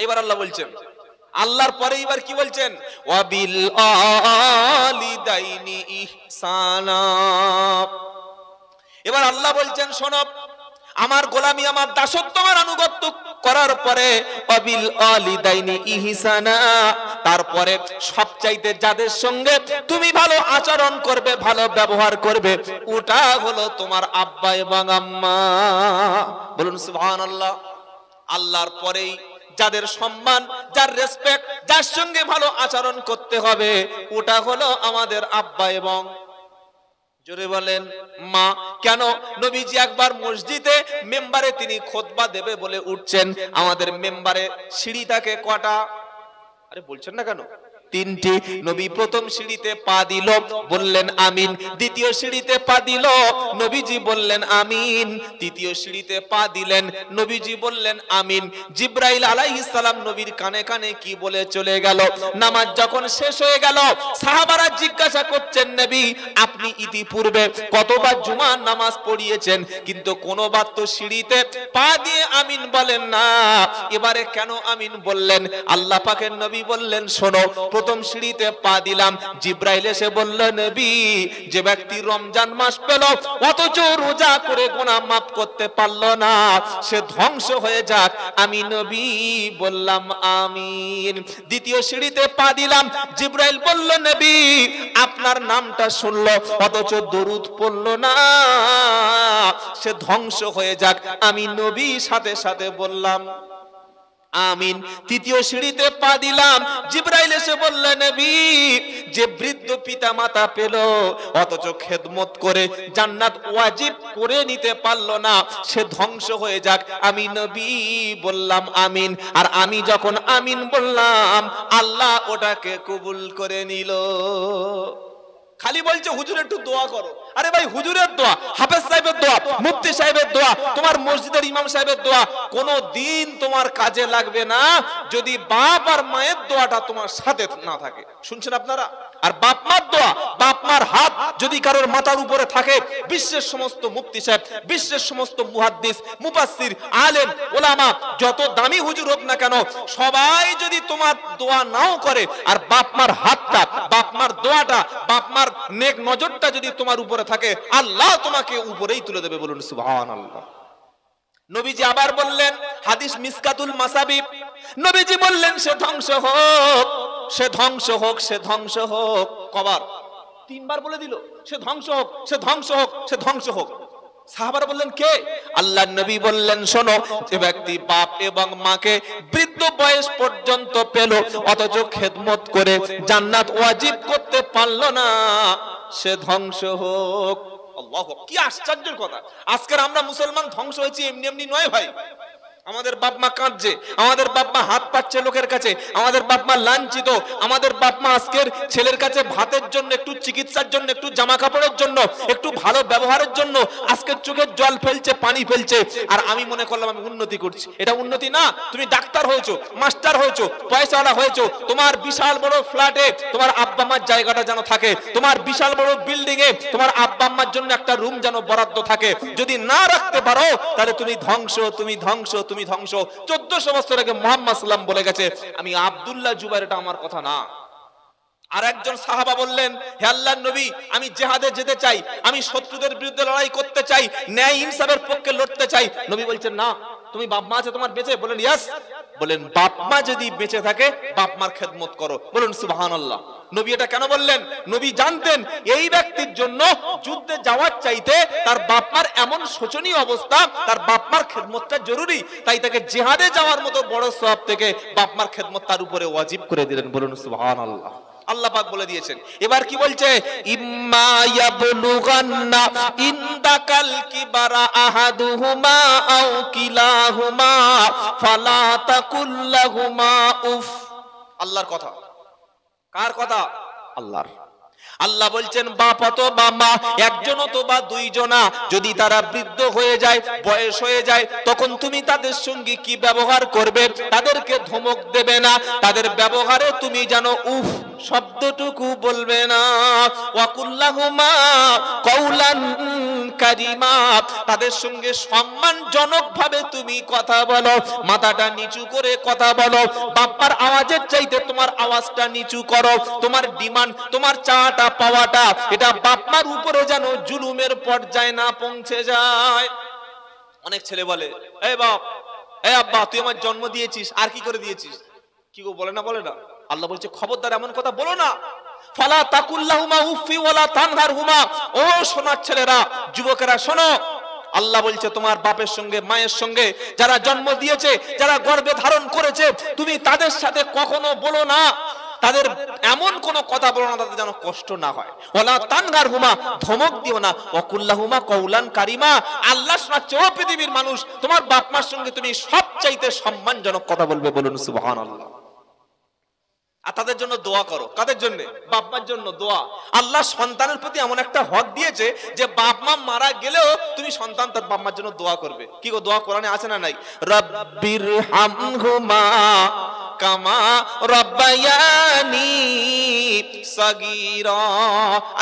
এবার আল্লাহ বলছেন, আল্লাহর পরে এবার কি বলছেন, ওয়াবিল আলিদাইনি ইহসানা। এবার আল্লাহ বলছেন, শোনো, আমার গোলামি, আমার দাসত্ব, আমার আনুগত্য করার পরে ওয়াবিল আলিদাইনি ইহসানা, তারপরে সবচাইতে যাদের সঙ্গে তুমি ভালো আচরণ করবে, ভালো ব্যবহার করবে, ওটা হলো তোমার আব্বা এবং আম্মা। বলুন সুবহানাল্লাহ। আল্লাহর পরেই যাদের সম্মান, যার রেসপেক্ট, যার সঙ্গে ভালো আচরণ করতে হবে, ওটা হলো আমাদের আব্বা এবং, জোরে বলেন, মা। কেন? নবীজি একবার মসজিদে মেম্বারে তিনি খুতবা দেবে বলে উঠছেন। আমাদের মেম্বারে সিঁড়ি থাকে কটা? আরে বলছেন না কেন? তিনটি। নবী প্রথম সিঁড়িতে পা দিল, বললেন আমিন। দ্বিতীয় সিঁড়িতে পা দিল, নবীজি বললেন আমিন। তৃতীয় সিঁড়িতে পা দিলেন, নবীজি বললেন আমিন। জিবরাইল আলাইহিস সালাম নবীর কানে কানে কি বলে চলে গেল। নামাজ যখন শেষ হয়ে গেল, সাহাবারা জিজ্ঞাসা করছেন, নবী আপনি ইতিপূর্বে কতবার জুমার নামাজ পড়িয়েছেন, কিন্তু কোনোবার তো সিঁড়িতে পা দিয়ে আমিন বলেন না, এবারে কেন আমিন বললেন? আল্লাহ পাকের নবী বললেন, শোনো, প্রথম সিঁড়িতে পা দিলাম, জিবরাইল এসে বলল, নবী যে ব্যক্তি রমজান মাস পেল অথচ রোজা করে গুনাহ মাফ করতে পারল না, সে ধ্বংস হয়ে যাক। আমি নবী বললাম আমিন। দ্বিতীয় সিঁড়িতে পা দিলাম, জিবরাইল বলল, নবী আপনার নামটা শুনলো অথচ দরুদ পড়ল না, সে ধ্বংস হয়ে যাক। আমি নবী সাথে সাথে বললাম আমিন। তৃতীয় সিঁড়িতে পা দিলাম, জিবরাইল এসে বললেন, নবী যে বৃদ্ধ পিতা মাতা পেল অথচ খেদমত করে জান্নাত ওয়াজিব করে নিতে পারলো না, সে ধ্বংস হয়ে যাক। আমি নবী বললাম আমিন। আর আমি যখন আমিন বললাম, আল্লাহ ওটাকে কবুল করে নিল। খালি বলছে হুজুর একটু দোয়া করো। আরে ভাই, হুজুরের দোয়া, হাফেজ সাহেবের দোয়া, মুফতি সাহেবের দোয়া, তোমার মসজিদের ইমাম সাহেবের দোয়া কোনো দিন তোমার কাজে লাগবে না যদি বাপ আর মায়ের দোয়াটা তোমার সাথে না থাকে। শুনছেন আপনারা? আর বাপ মার দোয়া, বাপ মার হাত যদি কারোর মাথার উপরে থাকে, বিশ্বের সমস্ত মুফতি সাহেব, বিশ্বের সমস্ত মুহাদ্দিস, মুফাসসির, আলেম, ওলামা, যত দামি হুজুর হোক না কেন, সবাই যদি তোমার দোয়া নাও করে, আর বাপ মার হাতটা, বাপ মার দোয়াটা, বাপ মার নেক নজরটা যদি তোমার উপরে থাকে, আল্লাহ তোমাকে উপরেই তুলে দেবে। বলুন সুবহানাল্লাহ। নবীজি আবার বললেন, হাদিস মিসকাতুল মাসাবিব, নবীজি বললেন, সে ধ্বংস হোক, সে ধ্বংস হোক, সে ধ্বংস হোক। কবার? তিনবার বলে দিল, সে ধ্বংস হোক, সে ধ্বংস হোক, সে ধ্বংস হোক। সাহাবারা বললেন, কে? আল্লাহর নবী বললেন, শোনো, যে ব্যক্তি বাপ এবং মাকে বৃদ্ধ বয়স পর্যন্ত পেল অথচ খেদমত করে জান্নাত ওয়াজিব করতে পারল না, সে ধ্বংস হোক। আল্লাহ, কি আশ্চর্যের কথা! আজকের আমরা মুসলমান ধ্বংস হয়েছি এমনি এমনি নয় ভাই। আমাদের বাপ মা কাঁদছে, আমাদের বাপ মা হাত পাচ্ছে লোকের কাছে, আমাদের বাপ মা লাঞ্ছিত, আমাদের বাপ মা আজকের ছেলের কাছে ভাতের জন্য, একটু চিকিৎসার জন্য, একটু জামা কাপড়ের জন্য, একটু ভালো ব্যবহারের জন্য আজকের চোখের জল ফেলছে, পানি ফেলছে। আর আমি মনে করলাম আমি উন্নতি করছি। এটা উন্নতি না। তুমি ডাক্তার হয়েছো, মাস্টার হয়েছো, পয়সাওয়ালা হয়েছো, তোমার বিশাল বড় ফ্ল্যাটে তোমার আব্বা মার জায়গাটা যেন থাকে, তোমার বিশাল বড় বিল্ডিং এ তোমার আব্বা আম্মার জন্য একটা রুম যেন বরাদ্দ থাকে। যদি না রাখতে পারো তাহলে তুমি ধ্বংস, তুমি ধ্বংস, তুমি ধ্বংস। 1400 বছর আগে মুহাম্মদ সাল্লাল্লাহু আলাইহি ওয়াসাল্লাম বলে গেছে। আমি আব্দুল্লাহ জুবাইর, এটা আমার কথা না। আর একজন সাহাবা বললেন, হে আল্লাহর নবী, আমি জিহাদে যেতে চাই, আমি শত্রুদের বিরুদ্ধে লড়াই করতে চাই, ন্যায় ইনসাফের পক্ষে লড়তে চাই। নবী বলছেন, না, তুমি বাপ মা আছে তোমার বেঁচে? বলেন ইয়েস। বলেন, বাপ মা যদি বেঁচে থাকে বাপ মার খেদমত করো। বলুন সুবহানাল্লাহ। নবী এটা কেন বললেন? নবী জানতেন এই ব্যক্তির জন্য যুদ্ধে যাওয়ার চাইতে তার বাপ মার এমন শোচনীয় অবস্থা, তার বাপ মার খেদমতটা জরুরি, তাই তাকে জিহাদে যাওয়ার মতো বড় সওয়াব থেকে বাপ মার খেদমত তার উপরে ওয়াজিব করে দিলেন। বলুন সুবহানাল্লাহ। আল্লাহ পাক বলে দিয়েছেন। এবার কি বলছে? ইম্মা ইয়াবলুগান্না ইনদাকাল কিবারা আহাদুহুমা আও কিলাহুমা ফালা তাকুল লাহুমা উফ। আল্লাহর কথা। কার কথা? আল্লাহর। আল্লাহ বলছেন বাপ অথবা মা, একজন অথবা দুইজনা, যদি তারা বৃদ্ধ হয়ে যায়, বয়স হয়ে যায়, তখন তুমি তাদের সঙ্গে কি ব্যবহার করবে? তাদেরকে ধমক দেবে না, তাদের ব্যবহারে তুমি জানো উফ শব্দটুকু বলবে না। ওয়াকুল্লাহুমা কওলান কারিমা, তাদের সঙ্গে সম্মানজনক ভাবে তুমি কথা বলো, মাথাটা নিচু করে কথা বলো। বাপ্পার আওয়াজের চাইতে তোমার আওয়াজটা নিচু করো। তোমার ডিমান্ড, তোমার চাওয়াটা পাওয়াটা, এটা বাপমার উপরে যেন জুলুমের পর্যায়ে না পৌঁছে যায়। অনেক ছেলে বলে, এই বাপ, এই আব্বা, তুই আমার জন্ম দিয়েছিস, আর কি করে দিয়েছিস? কি গো, বলে না? বলে না? আল্লাহ বলছে খবরদার এমন কথা বলো না। ফালা তাকুল্লাহুমা উফি ওয়ালা তানহারহুমা। ও সোনার ছেলেরা, যুবকেরা শোনো, আল্লাহ বলছে তোমার বাপের সঙ্গে, মায়ের সঙ্গে, যারা জন্ম দিয়েছে, যারা গর্ভে ধারণ করেছে, তুমি তাদের সাথে কখনো বলো না, তাদের এমন কোন কথা বলো না তাদের যেন কষ্ট না হয়। ওয়ালা তানহারহুমা, ধমক দিও না। ওয়াকুল্লাহুমা কওলান কারিমা। আল্লাহ শোনাচ্ছে, ও পৃথিবীর মানুষ, তোমার বাপ মার সঙ্গে তুমি সবচাইতে সম্মানজনক কথা বলবে। বলুন সুবহানাল্লাহ। আর তাদের জন্য দোয়া করো। কাদের জন্য? বাপ মার জন্য দোয়া। আল্লাহ সন্তানের প্রতি এমন একটা হক দিয়েছে যে বাপ মা মারা গেলেও তুমি সন্তান তার বাপ মার জন্য দোয়া করবে। কি গো, দোয়া কোরআনে আছে না নাই? রাব্বির হামহুমা কামা রাব্বায়ানি সাগীরা।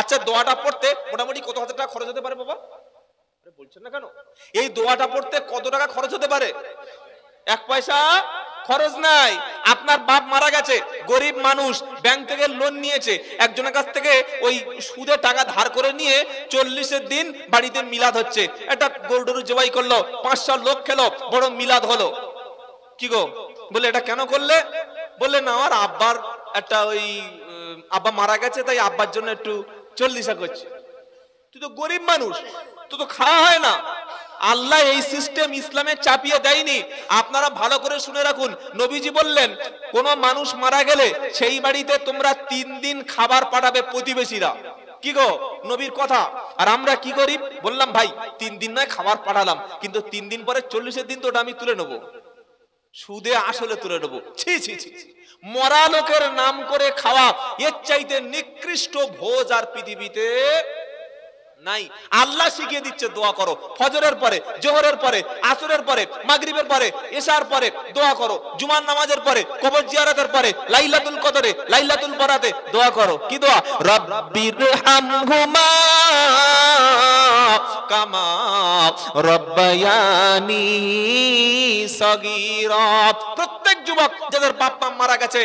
আচ্ছা, দোয়াটা পড়তে মোটামুটি কত হাজার টাকা খরচ হতে পারে বাবা? বলছেন না কেন? এই দোয়াটা পড়তে কত টাকা খরচ হতে পারে? এক পয়সা খরচ নাই। আপনার বাপ মারা গেছে, গরিব মানুষ, ব্যাংক থেকে লোন নিয়েছে, একজনের কাছ থেকে ওই সুদে টাকা ধার করে নিয়ে 40-এর দিন বাড়িতে মিলাদ হচ্ছে, একটা গরু জবাই করলো, 500 লোক খেলো, বড় মিলাদ হলো। কি গো, বলে এটা কেন করলে? বললে না, আমার আব্বার একটা ওই আব্বা মারা গেছে, তাই আব্বার জন্য একটু 40 করছে। তুই তো গরিব মানুষ, তুই তো খাওয়া হয় না। আল্লাহ এই সিস্টেম ইসলামে চাপিয়ে দেয়নি। আপনারা ভালো করে শুনে রাখুন, নবীজি বললেন কোন মানুষ মারা গেলে সেই বাড়িতে তোমরা 3 দিন খাবার পাঠাবে প্রতিবেশীরা। কি গো, নবীর কথা। আর আমরা কি করি? বললাম ভাই 3 দিন নয় খাবার পাঠালাম, কিন্তু 3 দিন পরে 40-এর দিন তো ওটা আমি তুলে নেবো, সুদে আসলে তুলে নেবো। ছি ছি ছি, মরা লোকের নাম করে খাওয়া, এর চাইতে নিকৃষ্ট ভোজ আর পৃথিবীতে নাই। আল্লাহ শিখিয়ে দিচ্ছে দোয়া করো, ফজরের পরে, জোহরের পরে, আসরের পরে, মাগরিবের পরে, এশার পরে দোয়া করো, জুমার নামাজের পরে, কবর জিয়ারতের পরে, লাইলাতুল কদরে, লাইলাতুল বরাতে দোয়া করো। কি দোয়া? রাব্বির হামহুমা কামা রাব্বায়ানি সাগীরা। প্রত্যেক যুবক যাদের বাপ মা মারা গেছে,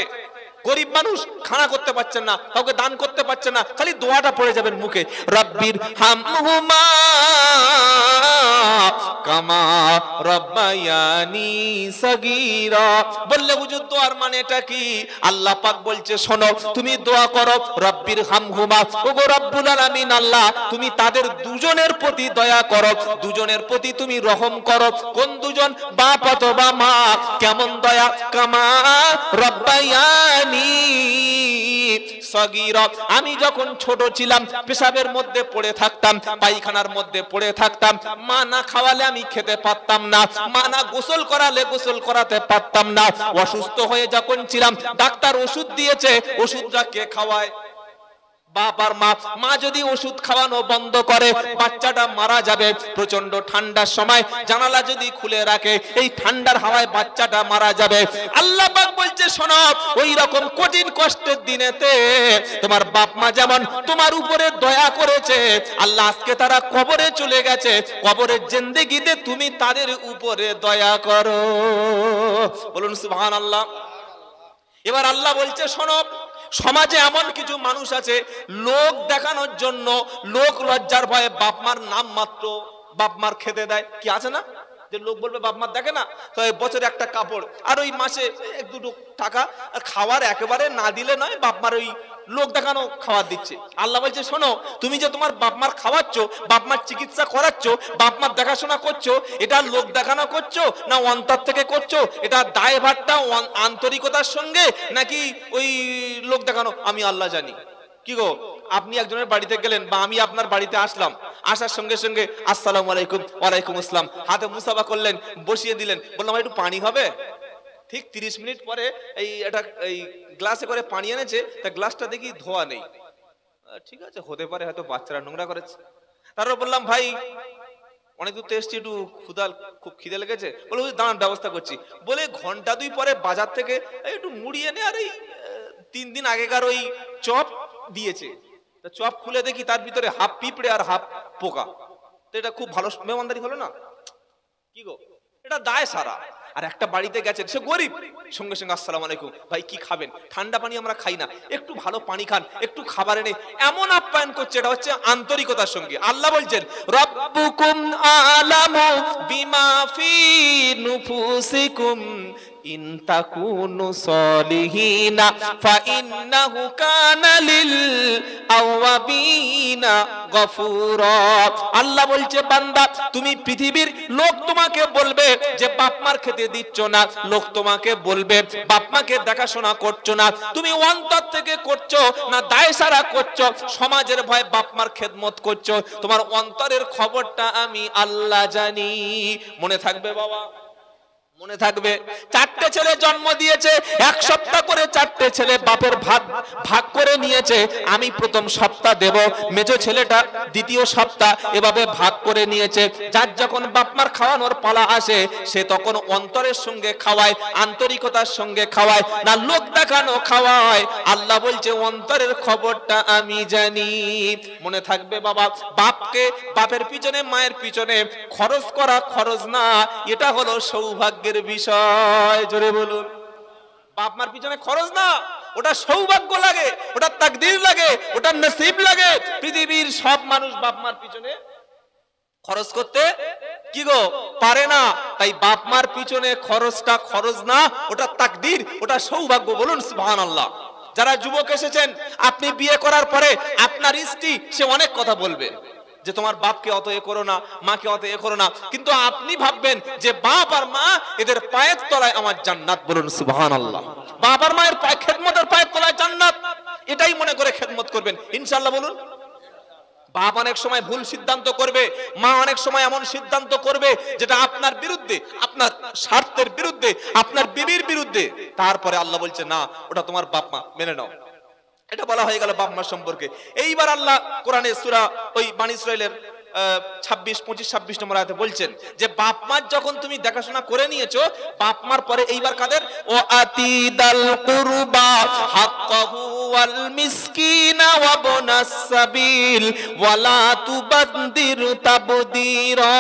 গরিব মানুষ, খানা করতে পারছেন না, কাউকে দান করতে পারছেন না, খালি দোয়াটা পড়ে যাবেন মুখে, রাব্বির হামহুমা কামা রাব্বায়ানি সাগীরা। বললে হুজুর দোয়ার মানে এটা কি? আল্লাহ পাক বলছে শোনো, তুমি দোয়া করো রাব্বির হামহুমা, ওগো রব্বুল আলামিন আল্লাহ, তুমি তাদের দুজনের প্রতি দয়া করো, দুজনের প্রতি তুমি রহম করো। কোন দুজন? বাপ অথবা মা। কেমন দয়া? কামা রাব্বায়ানি সাগীরা। আমি যখন ছোট ছিলাম পেশাবের মধ্যে পড়ে থাকতাম, পায়খানার মধ্যে পড়ে থাকতাম, মা না খাওয়ালে আমি খেতে পারতাম না, মা না গোসল করালে গোসল করাতে পারতাম না। অসুস্থ হয়ে যখন ছিলাম, ডাক্তার ওষুধ দিয়েছে, ওষুধটা কে খাওয়ায়? বাপ আর মা। মা যদি ওষুধ খাওয়ানো বন্ধ করে বাচ্চাটা মারা যাবে। প্রচন্ড ঠান্ডার সময় জানালা যদি খুলে রাখে, এই ঠান্ডার হাওয়ায় বাচ্চাটা মারা যাবে। আল্লাহ পাক বলছে শোনো, ওই রকম কঠিন কষ্টের দিনেতে তোমার বাপ মা যেমন তোমার উপরে দয়া করেছে, আল্লাহ আজকে তারা কবরে চলে গেছে, কবরের জিন্দেগিতে তুমি তাদের উপরে দয়া করো। বলুন সুবহানাল্লাহ। এবার আল্লাহ বলছে শোনো, সমাজে এমন কিছু মানুষ আছে লোক দেখানোর জন্য, লোক লজ্জার ভয়ে বাপ মার নাম মাত্র বাপ মার খেতে দেয়। কি আছে না, যে লোক বলবে বাপ মার দেখে না, তো বছরে একটা কাপড় আর ওই মাসে 1-2 টাকা, আর খাওয়ার একেবারে না দিলে নয়, বাপ মার ওই লোক দেখানো খাবার দিচ্ছে। আল্লাহ বলছে শোনো, তুমি যে তোমার বাপ মার খাওয়াচ্ছ, বাপ মার চিকিৎসা করাচ্ছ, বাপ মার দেখাশোনা করছো, এটা লোক দেখানো করছো না অন্তর থেকে করছো? এটা দায়ভারটা আন্তরিকতার সঙ্গে নাকি ওই লোক দেখানো? আমি আল্লাহ জানি। কি গো, আপনি একজনের বাড়িতে গেলেন বা আমি আপনার বাড়িতে আসলাম, আসার সঙ্গে সঙ্গে আসসালামু আলাইকুম, ওয়ালাইকুম আসসালাম, হাতে মুসাফা করলেন, বসিয়ে দিলেন, বললাম একটু পানি হবে। ঠিক 30 মিনিট পরে এই গ্লাসে করে পানি এনেছে, তা গ্লাসটা দেখি ধোয়া নেই। ঠিক আছে, হতে পারে হয়তো বাচ্চারা নোংরা করেছে। তারপর বললাম ভাই অনেক দূর তো এসছি, একটু খুব খিদে লেগেছে। বলে দাঁড়ান ব্যবস্থা করছি। বলে ঘন্টা 2 পরে বাজার থেকে একটু মুড়ি এনে আর এই 3 দিন আগেকার ওই চপ দিয়েছে। তা চপ খুলে দেখি তার ভিতরে হাফ পিঁপড়ে আর হাফ পোকা। তো এটা খুব ভালো মেহমানদারি হলো না? কি গো, এটা দায় সারা। আর একটা বাড়িতে গেছেন, সে গরিব, সঙ্গে সঙ্গে আসসালামু আলাইকুম ভাই কি খাবেন? ঠান্ডা পানি আমরা খাই না, একটু ভালো পানি খান, একটু খাবার এনে এমন আপ্যায়ন করছে। এটা হচ্ছে আন্তরিকতার সঙ্গে। আল্লাহ বলছেন রব্বুকুম আলামু বিমা ফি নুফুসিকুম ইন তাকুনু সলিহিনা ফাইন্নাহু কানা লিল আওয়াবিনা গফুরা। আল্লাহ বলছে বান্দা তুমি পৃথিবীর লোক তোমাকে বলবে যে বাপ মার খেতে দিচ্ছ না, লোক তোমাকে বলবে বাপ মাকে দেখাশোনা করছো না, তুমি অন্তর থেকে করছো না দায় সারা করছো, সমাজের ভয়ে বাপ মার খেদমত করছো, তোমার অন্তরের খবরটা আমি আল্লাহ জানি। মনে থাকবে বাবা, মনে থাকবে। 4টে ছেলে জন্ম দিয়েছে, 1 সপ্তাহ করে 4টে ছেলে বাপের ভাগ করে নিয়েছে। আমি প্রথম সপ্তাহ দেব, মেজো ছেলেটা দ্বিতীয় সপ্তাহ, এভাবে ভাগ করে নিয়েছে। যার যখন বাপমার খাওয়ানোর পালা আসে সে তখন অন্তরের সঙ্গে খাওয়ায়, আন্তরিকতার সঙ্গে খাওয়ায়, না লোক দেখানো খাওয়ায়। আল্লাহ বলছে অন্তরের খবরটা আমি জানি। মনে থাকবে বাবা, বাপের পিছনে মায়ের পিছনে খরচ করা খরচ না, এটা হলো সৌভাগ্যের বিষয়। জোরে বলুন, বাপ মার পিছনে খরচ না, ওটা সৌভাগ্য লাগে, ওটা তাকদীর লাগে, ওটা নসিব লাগে। পৃথিবীর সব মানুষ বাপ মার পিছনে খরচ করতে কি গো পারে না। তাই বাপ মার পিছনে খরচটা খরচ না, ওটা তাকদীর, ওটা সৌভাগ্য। বলুন সুবহানাল্লাহ। যারা যুবক এসেছেন, আপনি বিয়ে করার পরে আপনার স্ত্রী সে অনেক কথা বলবে যে তোমার বাপকে অত এ করো না, মাকে অত এ করো না, কিন্তু আপনি ভাববেন যে বাপ আর মা এদের পায়ের তলায় আমার জান্নাত। বলুন সুবহানাল্লাহ। বাপ আর মায়ের খেদমতের পায়ের তলায় জান্নাত, এটাই মনে করে খেদমত করবেন ইনশাআল্লাহ। বলুন, বাপ অনেক সময় ভুল সিদ্ধান্ত করবে, মা অনেক সময় এমন সিদ্ধান্ত করবে যেটা আপনার বিরুদ্ধে, আপনার স্বার্থের বিরুদ্ধে, আপনার বিবির বিরুদ্ধে। তারপরে আল্লাহ বলছে না, ওটা তোমার বাপ মা, মেনে নাও। এটা বলা হয়ে গেল বাপ মার সম্পর্কে। এইবার আল্লাহ কোরআনে সূরা ওই বনী ইসরাইলের 26, 25, 26 নম্বর আয়াতে বলছেন যে বাপ মার যখন তুমি দেখাশোনা করে নিয়েছো, বাপ মার পরে এইবার কাদের? ও আতিদাল কুরবা হাক্কাহু ওয়াল মিসকিনা ওয়া ইবনাস সাবিল ওয়ালা তুবাদদির তাবদীরা।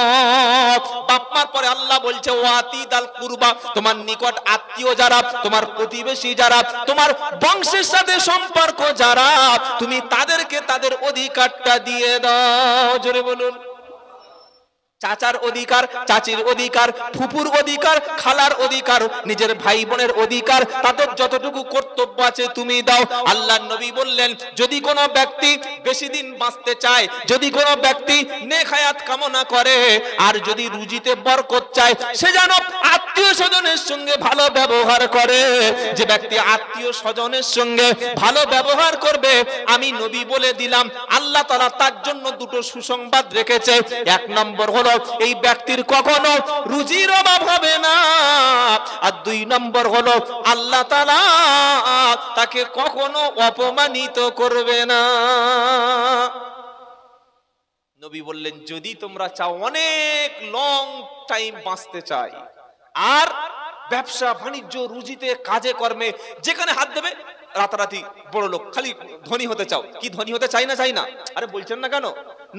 বাপ মার পরে আল্লাহ বলছে ও আতিদাল কুরবা, তোমার নিকট আত্মীয় যারা, তোমার প্রতিবেশী যারা, তোমার বংশের সাথে সম্পর্ক যারা, তুমি তাদেরকে তাদের অধিকারটা দিয়ে দাও। জোরে বলুন, চাচার অধিকার, চাচির অধিকার, ফুপুর অধিকার, খালার অধিকার, নিজের ভাই বোনের অধিকার, তাদের যতটুকু কর্তব্য আছে তুমি দাও। আল্লাহর নবী বললেন যদি কোনো ব্যক্তি বেশি দিন বাঁচতে চায়, যদি কোনো ব্যক্তি নেক হায়াত কামনা করে, আর যদি রুজিতে বরকত চায়, সে যেন আত্মীয় স্বজনের সঙ্গে ভালো ব্যবহার করে। যে ব্যক্তি আত্মীয় স্বজনের সঙ্গে ভালো ব্যবহার করবে, আমি নবী বলে দিলাম আল্লাহ তাআলা তার জন্য 2টো সুসংবাদ রেখেছে। 1 নম্বর হলো এই ব্যক্তির কখনো রুজির অভাব হবে না, আর 2 নম্বর হলো আল্লাহ তাআলা তাকে কখনো অপমানিত করবে না। নবী বললেন যদি তোমরা চাও অনেক লং টাইম বাঁচতে চাই, আর ব্যবসা বাণিজ্য রুজিতে কাজে কর্মে যেখানে হাত দেবে রাতারাতি বড় লোক, খালি ধনী হতে চাও, কি ধনী হতে চাই না? চাই না? আরে বলছেন না কেন?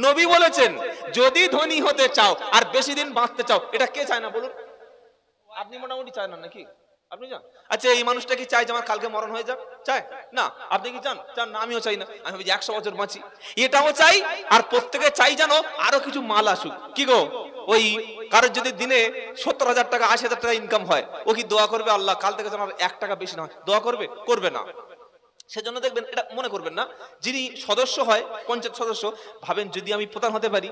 নবী বলেছেন যদি ধনী হতে চাও আর বেশি দিন বাঁচতে চাও, এটা কে চায় না বলুন? আপনি মোটামুটি চায় না নাকি? আপনি চান? আচ্ছা এই মানুষটা কি চায় যে আমার কালকে মরণ হয়ে যাক? চায় না? আপনি কি চান? চান না? আমিও চাই না। আমি ভাবি 100 বছর বাঁচি, এটাও চাই। আর প্রত্যেকে চাই জানো আরো কিছু মাল আসুক। কি গো, ওই কারোর যদি দিনে 70,000 টাকা 80,000 টাকা ইনকাম হয়, ও কি দোয়া করবে আল্লাহ কাল থেকে যেন 1 টাকা বেশি না হয়? দোয়া করবে? করবে না। সেজন্য দেখবেন, এটা মনে করবেন না, যিনি সদস্য হয় পঞ্চায়েত সদস্য, ভাবেন যদি আমি প্রধান হতে পারি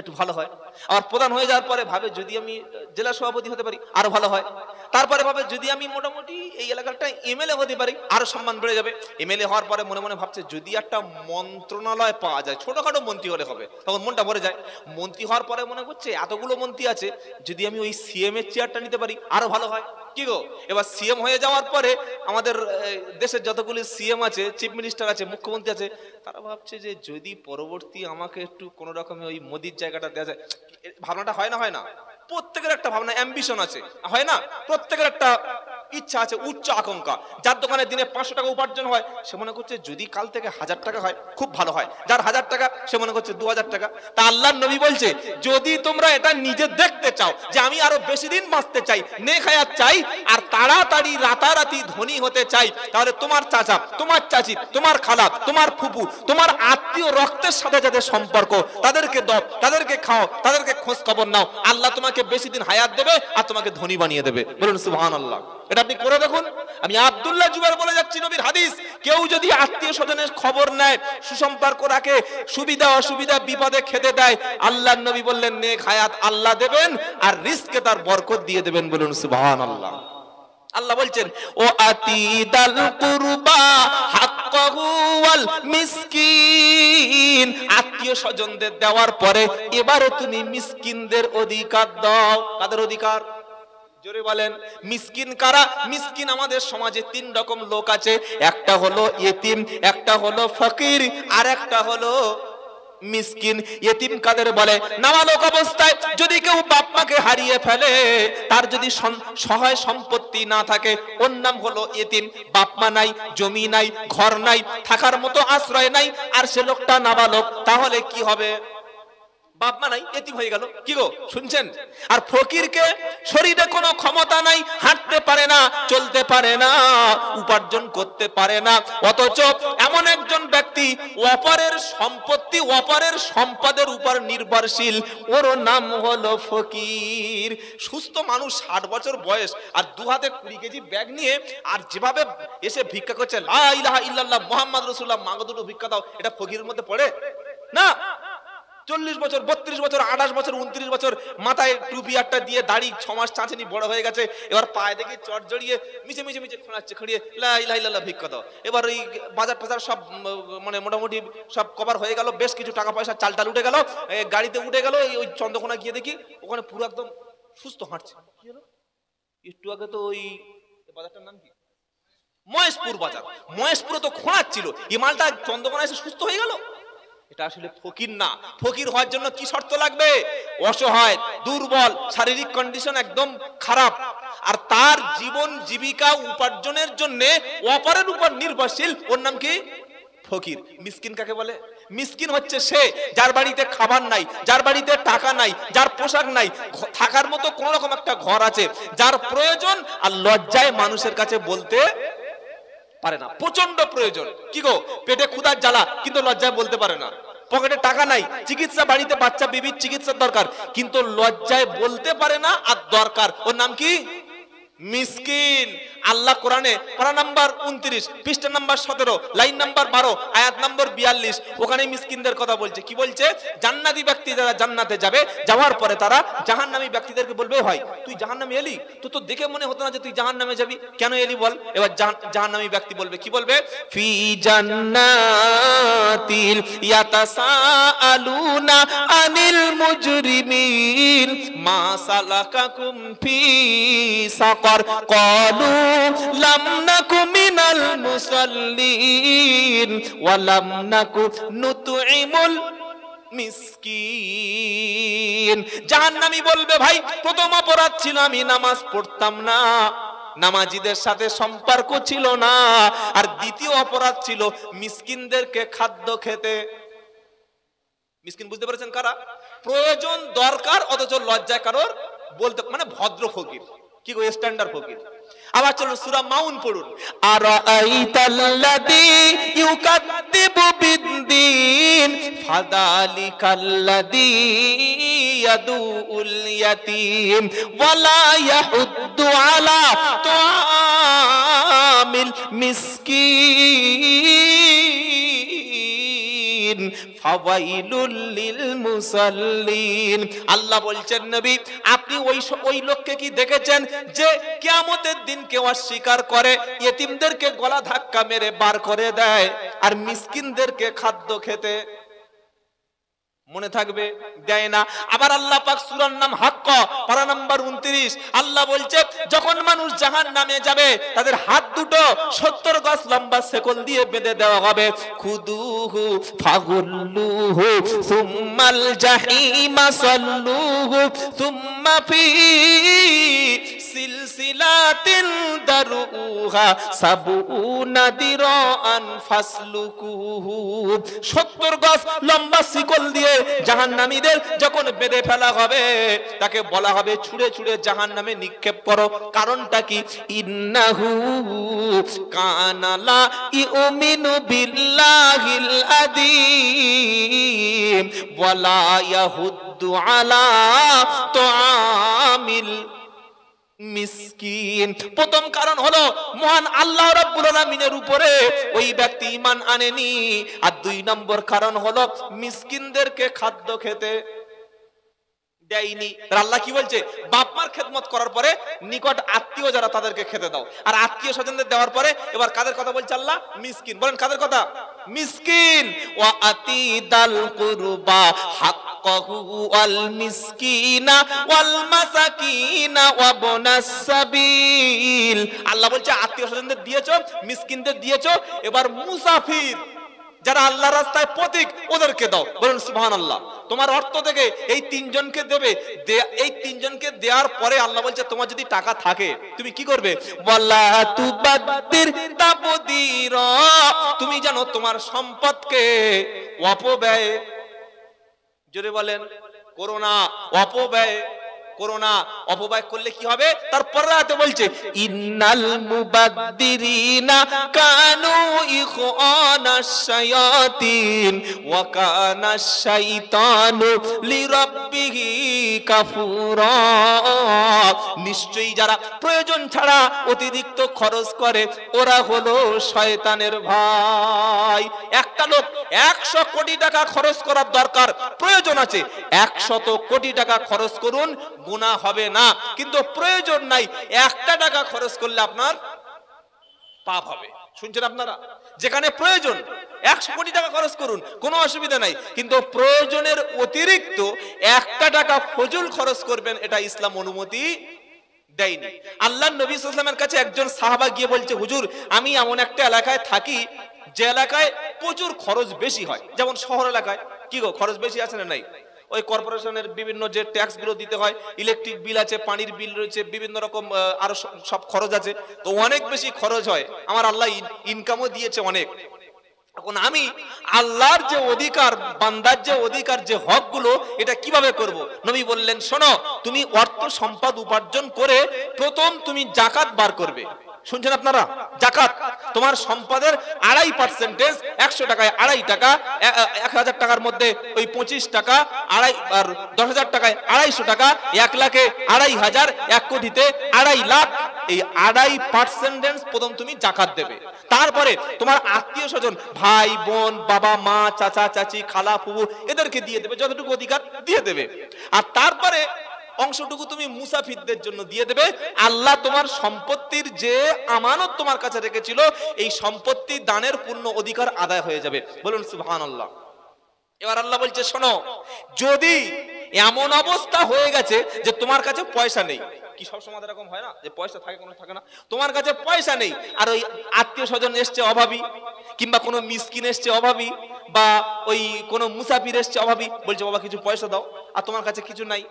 একটু ভালো হয়। আর প্রধান হয়ে যাওয়ার পরে ভাবে যদি আমি জেলা সভাপতি হতে পারি আরো ভালো হয়। তারপরে ভাবে যদি আমি মোটামুটি এই এলাকাটা এমএলএ হতে পারি আরো সম্মান বেড়ে যাবে। এমএলএ হওয়ার পরে মনে মনে ভাবছে যদি একটা মন্ত্রণালয় পাওয়া যায়, ছোটখাটো মন্ত্রী হলে হবে, তখন মনটা ভরে যায়। মন্ত্রী হওয়ার পরে মনে করছে এতগুলো মন্ত্রী আছে, যদি আমি ওই সিএম এর চেয়ারটা নিতে পারি আরো ভালো হয়। কি গো, এবার সিএম হয়ে যাওয়ার পরে আমাদের দেশের যতগুলি সিএম আছে, চিফ মিনিস্টার আছে, মুখ্যমন্ত্রী আছে, তারা ভাবছে যে যদি পরবর্তী আমাকে একটু কোন রকমে ওই মোদির জায়গাটা দেওয়া যায়। ভাবনাটা হয় না? হয় না? প্রত্যেকের একটা ভাবনা, অ্যাম্বিশন আছে, হয় না? প্রত্যেকের একটা ইচ্ছা আছে, উচ্চ আকাঙ্ক্ষা। যার দোকানে দিনে 500 টাকা উপার্জন হয় সে মনে করছে যদি কাল থেকে 1000 টাকা হয় খুব ভালো হয়। যার 1000 টাকা সে মনে করছে 2000 টাকা। তা আল্লাহর নবী বলছে যদি তোমরা এটা নিজে দেখতে চাও যে আমি আরো বেশি দিন বাঁচতে চাই, নেক হায়াত চাই, আর তাড়াতাড়ি রাতারাতি ধনী হতে চাই, তাহলে তোমার চাচা, তোমার চাচি, তোমার খালা, তোমার ফুপু, তোমার আত্মীয় রক্তের সাথে যাদের সম্পর্ক, তাদেরকে দাও, তাদেরকে খাও, তাদেরকে খোঁজ খবর নাও। আল্লাহ তোমাকে বেশি দিন হায়াত দেবে আর তোমাকে ধনী বানিয়ে দেবে। বলুন সুবহানাল্লাহ। এটা আপনি করে দেখুন। আমি আব্দুল্লাহ জুবাইর বলে যাচ্ছি নবীর হাদিস, কেউ যদি আত্মীয় স্বজনের খবর নেয়, সুসম্পর্ক রাখে, সুবিধা অসুবিধা বিপদে খেতে দেয়, আল্লাহর নবী বললেন নেক হায়াত আল্লাহ দেবেন আর রিজকে তার বরকত দিয়ে দেবেন। বলুন সুবহানাল্লাহ। আল্লাহ বলছেন ও আতিদাল কুরবা হাক্কাহু ওয়াল মিসকিন, আত্মীয় স্বজনদের দেওয়ার পরে এবারে তুমি মিসকিনদের অধিকার দাও। কাদের অধিকার? জোরে বলেন। মিসকিন কারা? মিসকিন আমাদের সমাজে 3 রকম লোক আছে। একটা হলো ইতিম, একটা হলো ফকির, আর একটা হলো মিসকিন। ইতিম কাদের বলে? নাবালক অবস্থায় যদি কেউ বাপ মাকে হারিয়ে ফেলে, তার যদি সহায় সম্পত্তি না থাকে, ওর নাম হলো ইতিম। বাপ মা নাই, জমি নাই, ঘর নাই, থাকার মতো আশ্রয় নাই, আর সে লোকটা নাবালক, তাহলে কি হবে? বাপ মা নাই, এতিম হয়ে গেল। কি গো, শুনছেন? আর ফকিরকে শরীরে কোনো ক্ষমতা নাই, হাঁটতে পারে না, চলতে পারে না, উপার্জন করতে পারে না, অথচ এমন একজন ব্যক্তি অপরের সম্পত্তি, অপরের সম্পদের উপর নির্ভরশীল, ওর নাম হলো ফকির। সুস্থ মানুষ 60 বছর বয়স আর 2 হাতে 20 কেজি ব্যাগ নিয়ে আর যেভাবে এসে ভিক্ষা করছে, লা ইলাহা ইল্লাল্লাহ মুহাম্মাদুর রাসূলুল্লাহ, মাগো দুটো ভিক্ষা দাও, এটা ফকিরের মধ্যে পড়ে না? 40 বছর, 32 বছর, 28 বছর, 29 বছর, মাথায় টুপি একটা দিয়ে, দাড়ি 6 মাস চাঁচনি বড় হয়ে গেছে, এবার পায়ে দেখি চট জড়িয়ে মিছে মিছে মিছে খোঁড়াচ্ছে, খড়িয়ে লা ইলাহা ইল্লাল্লাহ ভিক্ষা দাও। এবার ওই বাজার টাজার সব মানে মোটামুটি সব কভার হয়ে গেল, বেশ কিছু টাকা পয়সা চালটাল উঠে গেল, গাড়িতে উঠে গেল, ওই চন্দ্রকোনা গিয়ে দেখি ওখানে পুরো একদম সুস্থ হাঁটছে। কি হলো? একটু আগে তো ওই বাজারটার নাম কি, মহেশপুর বাজার, মহেশপুরে তো খোঁড়াচ্ছিল, এই মালটা চন্দ্রকোনা এসে সুস্থ হয়ে গেল। এটা আসলে ফকির না। ফকির হওয়ার জন্য কি শর্ত লাগবে? অসহায়, দুর্বল, শারীরিক কন্ডিশন একদম খারাপ, আর তার জীবন জীবিকা উপার্জনের জন্য অপরের উপর নির্ভরশীল, ওর নাম কি? ফকির। মিসকিন কাকে বলে? মিসকিন হচ্ছে সে যার বাড়িতে খাবার নাই, যার বাড়িতে টাকা নাই, যার পোশাক নাই, থাকার মতো কোন রকম একটা ঘর আছে, যার প্রয়োজন আর লজ্জায় মানুষের কাছে বলতে পারে না, প্রচন্ড প্রয়োজন। কি গো, পেটে ক্ষুধার জ্বালা কিন্তু লজ্জায় বলতে পারে না, পকেটে টাকা নাই, চিকিৎসা, বাড়িতে বাচ্চা বেবির চিকিৎসার দরকার, কিন্তু লজ্জায় বলতে পারে না, আর দরকার, ওর নাম কি? মিসকিন। আল্লাহ কোরআনে পারা নাম্বার 29, পৃষ্ঠা নাম্বার 17, লাইন নাম্বার 12, আয়াত নাম্বার 42, ওখানে মিসকিনদের কথা বলছে। কি বলছে? জান্নাতি ব্যক্তি যারা জান্নাতে যাবে, যাওয়ার পরে তারা জাহান্নামী ব্যক্তিদেরকে বলবে, হয় তুই জাহান্নামে এলি, তো দেখে মনে হতো না যে তুই জাহান্নামে যাবি, কেন এলি বল? এবার জাহান্নামী ব্যক্তি বলবে, কি বলবে? ফি জান্নাতিল ইয়াতাসাআলুনা আনিল মুজরিমিন মা সালাকাকুম ফি সাকার ক্বালু লাম নাকু মিনাল মুসাল্লিন ওয়া লাম নাকু নুতঈমুল মিসকিন। জাহান্নামী বলবে, ভাই প্রথম অপরাধ ছিল আমি নামাজ পড়তাম না, নামাজিদের সাথে সম্পর্ক ছিল না, আর দ্বিতীয় অপরাধ ছিল মিসকিনদেরকে খাদ্য খেতে। মিসকিন বুঝতে পেরেছেন কারা? প্রয়োজন দরকার অথচ লজ্জায় কারোর বলতে, মানে ভদ্র ফকির। কি গো, স্ট্যান্ডার্ড ফকির। আবার চলুন সূরা মাউন পড়ুন। আরাআইতাল্লাযী ইউকাদ্দিবু বিদ্দীন ফাযালিকাল্লাযী ইয়াদুউল ইয়াতীম ওয়া লা ইয়াহুদ্দু আলা তুআমিল মিসকিন। ফাওয়াইলুল লিল মুসাল্লিন। আল্লাহ বলছেন নবী আপনি ওই লোককে কি দেখেছেন যে কিয়ামতের দিন কেউ অস্বীকার করে, ইয়েতিমদেরকে গলা ধাক্কা মেরে বার করে দেয় আর মিসকিনদেরকে খাদ্য খেতে মনে থাকবে দেয় না। আবার আল্লাহ পাক সূরার নাম হাক্ক পারা নাম্বার 29 আল্লাহ বলছে যখন মানুষ জাহান্নামে যাবে তাদের হাত দুটো 70 গজ লম্বা শেকল দিয়ে বেঁধে দেওয়া হবে। খুদুহু ফাগুল্লুহু সুম্মাল জাহিমা সাল্লুহু সুম্মা ফি সিলসিলাতিন দারুহা সাবুনা দিরান ফাসলুকুহু। 70 গজ লম্বা শিকল দিয়ে জাহান্নামীদের যখন বেঁধে ফেলা হবে তাকে বলা হবে ছুঁড়ে ছুঁড়ে জাহান্নামে নিক্ষেপ করো। কারণটা কি? ইন্নাহু কানা লা ইউমিনু বিল্লাহিল আযীম ওয়া লা ইয়াহুদ্দু আলা তুআমিল মিসকিন। প্রথম কারণ হলো মহান আল্লাহ রাব্বুল আলামিনের উপরে ওই ব্যক্তি ঈমান আনেনি। আর 2 নম্বর কারণ হলো মিসকিনদেরকে খাদ্য খেতে দেয়নি। আল্লাহ কি বলছে? বাপ মার খেদমত করার পরে নিকট আত্মীয় যারা তাদেরকে খেতে দাও, আর আত্মীয় স্বজনদের দেওয়ার পরে এবার কাদের কথা বলছে আল্লাহ? মিসকিন। বলেন কাদের কথা? মিসকিন। ওয়া আতিদাল কুরবা হাক্কাহু ওয়াল মিসকিনা ওয়াল মাসাকিনা ওয়া ইবনাস সাবিল। আল্লাহ বলছে আত্মীয় স্বজনদের দিয়েছো, মিসকিনদের দিয়েছো, এবার মুসাফির যারা আল্লাহর রাস্তায় পথিক ওদেরকে দাও। বলুন সুবহানাল্লাহ। তোমার অর্থ থেকে এই 3 জনকে দেবে, এই 3 জনকে দেওয়ার পরে আল্লাহ বলছে তোমার যদি টাকা থাকে তুমি কি করবে? ওয়ালা তুবাদ্দির তাবদীরা, তুমি জানো তোমার সম্পদকে অপব্যয়, জোরে বলেন, করোনা অপব্যয় করোনা। অপব্যয় করলে কি হবে? তারপর আয়াতে বলছে ইন্নাল মুবাদ্দিরিনা কানু ইখওয়ানাশ শায়াতিন ওয়া কানাশ শাইতানু লিরাব্বিহি কাফুরা। নিশ্চয়ই যারা প্রয়োজন ছাড়া অতিরিক্ত খরচ করে ওরা হলো শয়তানের ভাই। একটা লোক 100 কোটি টাকা খরচ করার দরকার, প্রয়োজন আছে 100 কোটি টাকা খরচ করুন, গুনাহ হবে না। কিন্তু প্রয়োজন নাই, 1 টাকা খরচ করলে আপনার পাপ হবে। শুনছেন আপনারা? যেখানে প্রয়োজন 100 কোটি টাকা খরচ করুন, কোনো অসুবিধা নাই, কিন্তু প্রয়োজনের অতিরিক্ত 1 টাকা ফজল খরচ করবেন এটা ইসলাম অনুমতি দেয়নি। আল্লাহর নবী সাল্লাল্লাহু আলাইহি ওয়াসাল্লামের কাছে একজন সাহাবা গিয়ে বলছে হুজুর আমি এমন একটা এলাকায় থাকি যে এলাকায় প্রচুর খরচ বেশি হয়। যেমন শহর এলাকায় কি গো খরচ বেশি আছে না নাই? ওই কর্পোরেশনের বিভিন্ন যে ট্যাক্স গুলো দিতে হয়, ইলেকট্রিক বিল আছে, পানির বিল রয়েছে, বিভিন্ন রকম আরো সব খরচ আছে, তো অনেক বেশি খরচ হয়। আমার আল্লাহ ইনকামও দিয়েছে অনেক। এখন আমি আল্লাহর যে অধিকার, বান্দার যে অধিকার, যে হক গুলো, এটা কিভাবে করব? নবী বললেন শোনো, তুমি অর্থ সম্পদ উপার্জন করে প্রথম তুমি জাকাত বার করবে। শুনছেন আপনারা? জাকাত তোমার সম্পদের 2.5%, 100 টাকায় 2.5 টাকা, 1000 টাকার মধ্যে ওই 25 টাকা, 2.5 আর 10,000 টাকায় 250 টাকা, 1 লাখে 2,500, 1 কোটিতে 2.5 লাখ। এই 2.5% প্রথম তুমি জাকাত দেবে। তারপরে তোমার আত্মীয় স্বজন, ভাই বোন, বাবা মা, চাচা চাচি, খালা ফুফু, এদেরকে দিয়ে দেবে, যতটুকু অধিকার দিয়ে দেবে। আর তারপরে অংশটুকু তুমি মুসাফিরদের জন্য দিয়ে দেবে। আল্লাহ তোমার সম্পত্তির যে আমানত তোমার কাছে রেখেছিল, এই সম্পত্তি দানের পূর্ণ অধিকার আদায় হয়ে যাবে। বলুন সুবহানাল্লাহ। এবার আল্লাহ বলছে শোনো, যদি এমন অবস্থা হয়ে গেছে যে তোমার কাছে পয়সা নেই, কি সব সময় এরকম হয় না যে পয়সা থাকে কোনো থাকে না, তোমার কাছে পয়সা নেই, আর ওই আত্মীয় স্বজন এসছে অভাবী, কিংবা কোনো মিসকিন এসছে অভাবী, বা ওই কোনো মুসাফির এসছে অভাবী, বলছে বাবা কিছু পয়সা দাও, আর তোমার কাছে কিছু নাই,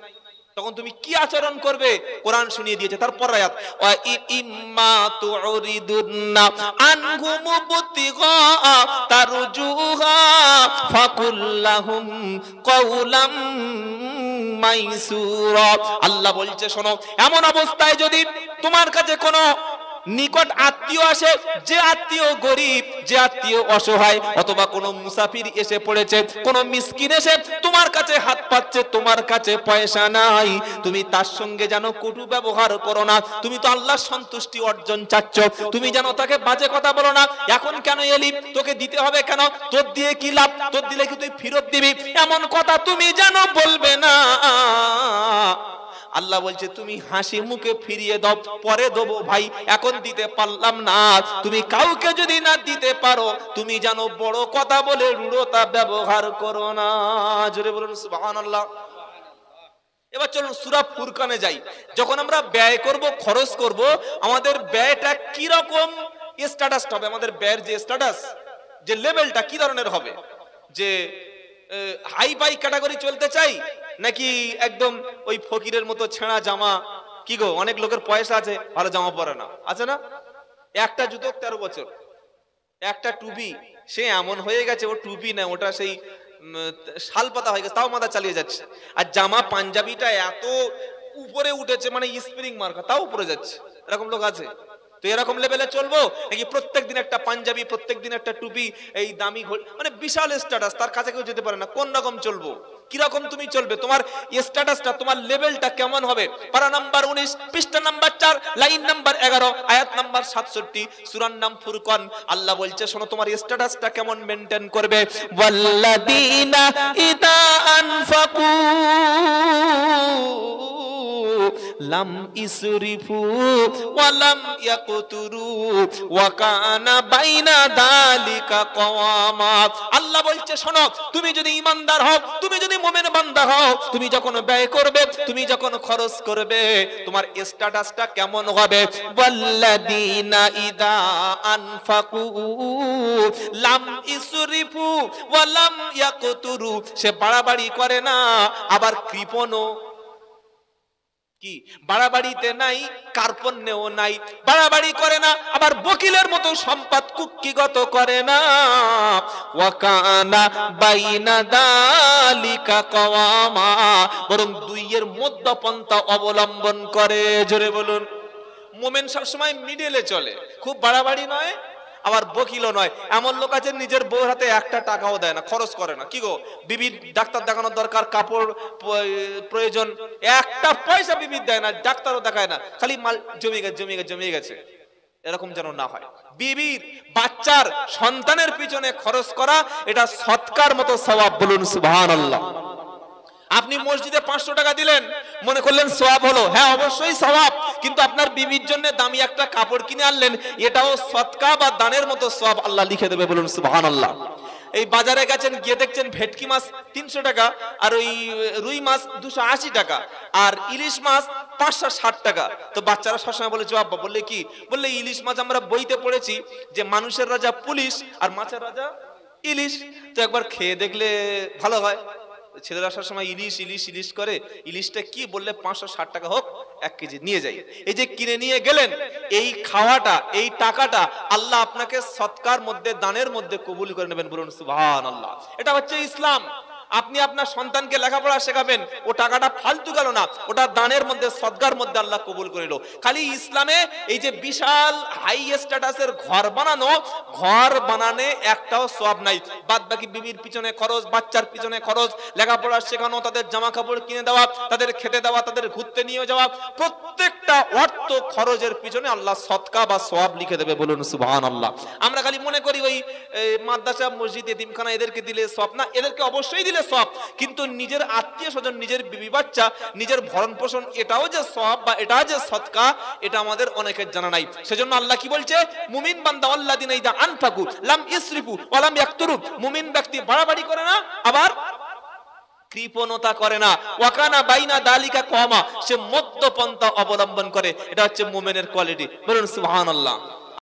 তখন তুমি কি আচরণ করবে? কোরআন শুনিয়ে দিয়েছে। তারপর আয়াত ওয়া ইম্মা তুরিদুন্না আনহুম বুতিগা তারজুহা ফাকুল্লাহুম কওলাম মাইসুরা। আল্লাহ বলছে শোনো, এমন অবস্থায় যদি তোমার কাছে কোনো নিকট আত্মীয় আসে, যে আত্মীয় গরিব, যে আত্মীয় অসহায়, অথবা কোনো মুসাফির এসে পড়েছে, কোনো মিসকিন এসে তোমার কাছে হাত পাচ্ছে, তোমার কাছে পয়সা নাই, তুমি তার সঙ্গে যেন কটু ব্যবহার করো না। তুমি তো আল্লাহর সন্তুষ্টি অর্জন চাচ্ছ, তুমি যেন তাকে বাজে কথা বলো না। এখন কেন এলি, তোকে দিতে হবে কেন, তোর দিয়ে কি লাভ, তোর দিলে কি তুই ফেরত দিবি, এমন কথা তুমি যেন বলবে না। আল্লাহ বলছে তুমি হাসি মুখে ফিরিয়ে দাও, পরে দেবো ভাই, এখন দিতে পারলাম না। তুমি কাউকে যদি না দিতে পারো, তুমি যেন বড় কথা বলে রূঢ়তা ব্যবহার করো না। জোরে বলুন সুবহানাল্লাহ। এবার চলুন সূরা ফুরকানে যাই। যখন আমরা ব্যয় করব, খরচ করব, আমাদের ব্যয়টা কি রকম স্ট্যাটাস হবে, আমাদের ব্যয়ের যে স্ট্যাটাস, যে লেভেলটা কি ধরনের হবে, যে হাই ফাই ক্যাটাগরি চলতে চাই, নাকি একদম ওই ফকিরের মতো ছেঁড়া জামা। কি গো, অনেক লোকের পয়সা আছে, ভালো জামা পরে না, আছে না? একটা জুতো 13 বছর, একটা টুপি সে এমন হয়ে গেছে, ও টুপি না, ওটা সেই শাল পাতা হয়ে গেছে, তাও মাথা চালিয়ে যাচ্ছে। আর জামা পাঞ্জাবিটা এত উপরে উঠেছে, মানে স্প্রিং মার্কা, তাও উপরে যাচ্ছে। এরকম লোক আছে। তো এরকম লেভেলে চলবো নাকি প্রত্যেকদিন একটা পাঞ্জাবি, প্রত্যেকদিন একটা টুপি, এই দামি ঘড়ি, মানে বিশাল স্ট্যাটাস, তার কাছে কেউ যেতে পারে না। কোন রকম চলবো, কি রকম তুমি চলবে, তোমার স্ট্যাটাসটা, তোমার লেভেলটা কেমন হবে? পারা নাম্বার 19, পৃষ্ঠা নাম্বার 4, লাইন নাম্বার 11, আয়াত নাম্বার 67, সূরার নাম ফুরকান। আল্লাহ বলছে শোনো, তোমার স্ট্যাটাসটা কেমন মেইনটেইন করবে। ওয়াল্লাযীনা ইযা আনফাকু লাম ইসরিফু ওয়া লাম ইয়াকতুরু ওয়া কানা বাইনা যালিকা কওয়ামা। আল্লাহ বলছে শোনো, তুমি যদি ঈমানদার হও, তুমি যদি মুমিন বান্দা হও, তুমি যখন ব্যয় করবে, তুমি যখন খরচ করবে, তোমার স্ট্যাটাসটা কেমন হবে? ওয়াল্লাযীনা ইযা আনফাকু লাম ইসরিফু ওয়া লাম ইয়াকতুরু, সে বাড়াবাড়ি করে না, আবার কৃপণও কি, বাড়াবাড়িতে নাই, কার্পণ্যেও নাই, বাড়াবাড়ি করে না, আবার বকিলের মতো সম্পদ কুক্ষিগত করে না। ওয়া কানা বাইনা যালিকা কওয়ামা, বরং দুইয়ের মধ্যপন্থা অবলম্বন করে। জোরে বলুন। মুমিন সবসময় মিডলে চলে, খুব বাড়াবাড়ি নয়, আবার বকিলও নয়। এমন লোক আছে নিজের বউর হাতে একটা টাকাও দেয় না, খরচ করে না। কি গো, বিবির ডাক্তার দেখানোর দরকার, কাপড় প্রয়োজন, একটা পয়সা বিবির দেয় না, ডাক্তারও দেখায় না, খালি মাল জমিয়ে গেছে। এরকম যেন না হয়। বিবির, বাচ্চার, সন্তানের পিছনে খরচ করা, এটা সৎকার মতো সওয়াব। বলুন সুবহানাল্লাহ। আপনি মসজিদে 500 টাকা দিলেন, মনে করলেন সওয়াব হলো, হ্যাঁ অবশ্যই সওয়াব, কিন্তু আপনার বিবির জন্য দামি একটা কাপড় কিনে আনলেন, এটাও সদকা বা দানের মতো সওয়াব আল্লাহ লিখে দেবে। বলুন সুবহানাল্লাহ। এই বাজারে গেছেন, গিয়ে দেখছেন ভেটকি মাছ 300 টাকা, আর ওই রুই মাছ 280 টাকা, আর ইলিশ মাছ 560 টাকা। তো বাচ্চারা সবসময় বলে, জবাব বললে কি, বললে ইলিশ মাছ আমরা বইতে পড়েছি যে মানুষের রাজা পুলিশ আর মাছের রাজা ইলিশ, তো একবার খেয়ে দেখলে ভালো হয়। ছেলেরা আসার সময় ইলিশ ইলিশ ইলিশ করে, ইলিশটা কি বললে 560 টাকা হোক, 1 কেজি নিয়ে যাই। এই যে কিনে নিয়ে গেলেন, এই খাওয়াটা, এই টাকাটা আল্লাহ আপনাকে সৎকার মধ্যে, দানের মধ্যে কবুল করে নেবেন। বলুন সুবহানাল্লাহ। এটা হচ্ছে ইসলাম। আপনি আপনার সন্তানকে লেখাপড়া শেখাবেন, ও টাকাটা ফালতু গেল না, ওটা দানের মধ্যে, সদকার মধ্যে আল্লাহ কবুল করে নিল। খালি ইসলামে এই যে বিশাল হাই স্ট্যাটাসের ঘর বানানো, ঘর বানানে একটাও সওয়াব নাই। বাদ বাকি বিবির পিছনে খরচ, বাচ্চার পিছনে খরচ, লেখাপড়া শেখানো, তাদের জামা কাপড় কিনে দেওয়া, তাদের খেতে দেওয়া, তাদের ঘুরতে নিয়ে যাওয়া, প্রত্যেকটা অর্থ খরচের পিছনে আল্লাহ সদকা বা সওয়াব লিখে দেবে। বলুন সুবহানাল্লাহ। আমরা খালি মনে করি ওই মাদ্রাসা, মসজিদ, এতিমখানা এদেরকে দিলে সওয়াব না, এদেরকে অবশ্যই দিলে সওয়াব, কিন্তু নিজের আত্মীয় স্বজন, নিজের বিবি বাচ্চা, নিজের ভরণ পোষণ, এটাও যে সওয়াব বা এটা যে সদকা, এটা আমাদের অনেকের জানা নাই। সেজন্য আল্লাহ কি বলছে, মুমিন বান্দা আল্লাযিনা ইযা আনফাকু লাম ইসরিফু ওয়া লাম ইয়াকতুরু, মুমিন ব্যক্তি বাড়াবাড়ি করে না, আবার কৃপণতা করে না। ওয়া কানা বাইনা যালিকা কওয়ামা, সে মধ্যপন্থা অবলম্বন করে। এটা হচ্ছে মুমিনের কোয়ালিটি। বলুন সুবহানাল্লাহ।